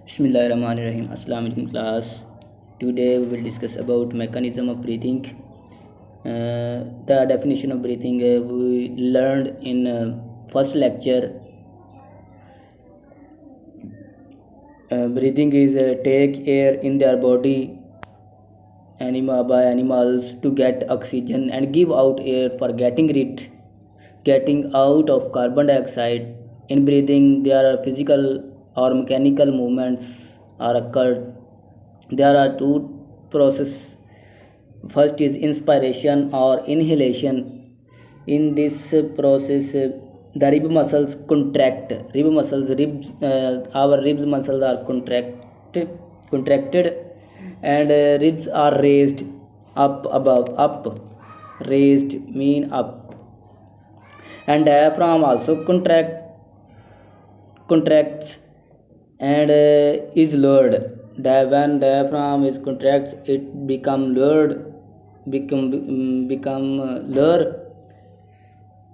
Bismillahirrahmanirrahim. Assalamu alaikum class. Today we will discuss about mechanism of breathing. The definition of breathing we learned in first lecture. Breathing is take air in their body by animals to get oxygen and give out air for getting out of carbon dioxide. In breathing there are physical or mechanical movements are occurred. There are two processes. First is inspiration or inhalation. In this process the rib muscles contract. Our ribs muscles are contracted, and ribs are raised up. Raised mean up. And diaphragm also contracts and is lowered. When diaphragm is contracts, it become lower.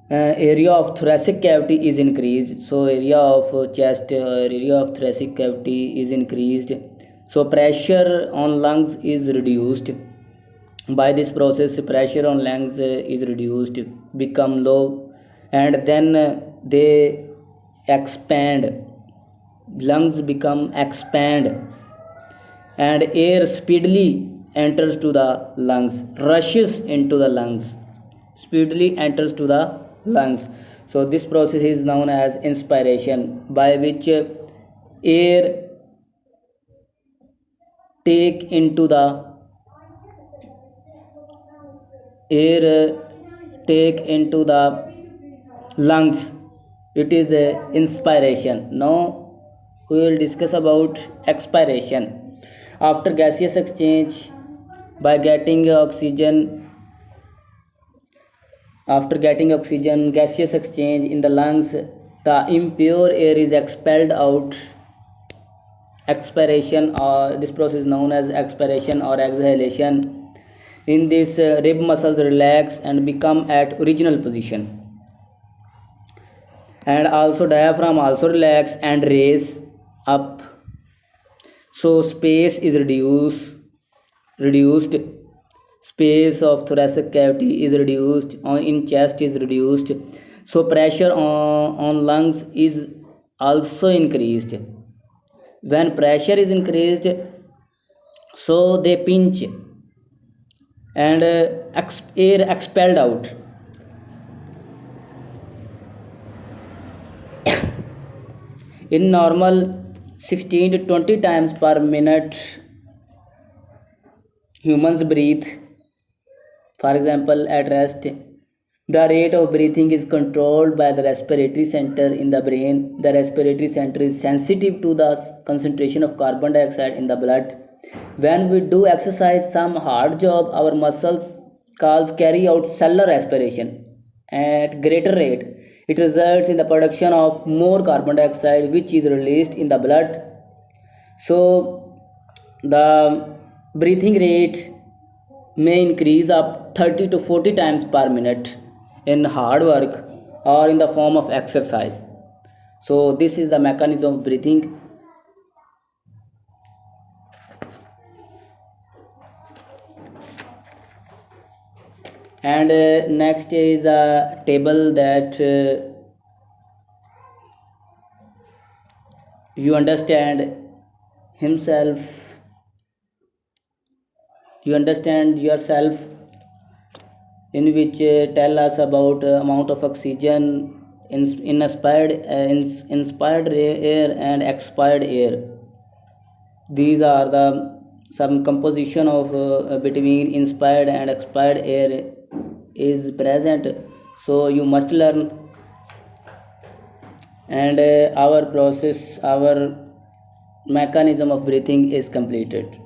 Area of thoracic cavity is increased, so area of chest area of thoracic cavity is increased, so pressure on lungs is reduced. By this process pressure on lungs is reduced, become low, and then they expand. Lungs become expand, and air speedily enters to the lungs, rushes into the lungs, speedily enters to the lungs. So this process is known as inspiration, by which air take into the lungs. It is a inspiration. Now we will discuss about expiration. After gaseous exchange, by getting oxygen after getting oxygen, gaseous exchange in the lungs, the impure air is expelled out. Expiration, or this process is known as expiration or exhalation. In this rib muscles relax and become at original position, and also diaphragm also relax and raise up, so space is reduced. Space of thoracic cavity is reduced, in chest is reduced, so pressure on lungs is also increased. When pressure is increased, so they pinch and air expelled out. In normal 16 to 20 times per minute humans breathe. For example, at rest, the rate of breathing is controlled by the respiratory center in the brain. The respiratory center is sensitive to the concentration of carbon dioxide in the blood. When we do exercise, some hard job, our muscles carry out cellular respiration at greater rate. It results in the production of more carbon dioxide, which is released in the blood. So the breathing rate may increase up 30 to 40 times per minute in hard work or in the form of exercise. So this is the mechanism of breathing. And next is a table that you understand himself, you understand yourself, in which tell us about amount of oxygen inspired air and expired air. These are the some composition of between inspired and expired air is present, so you must learn. And our mechanism of breathing is completed.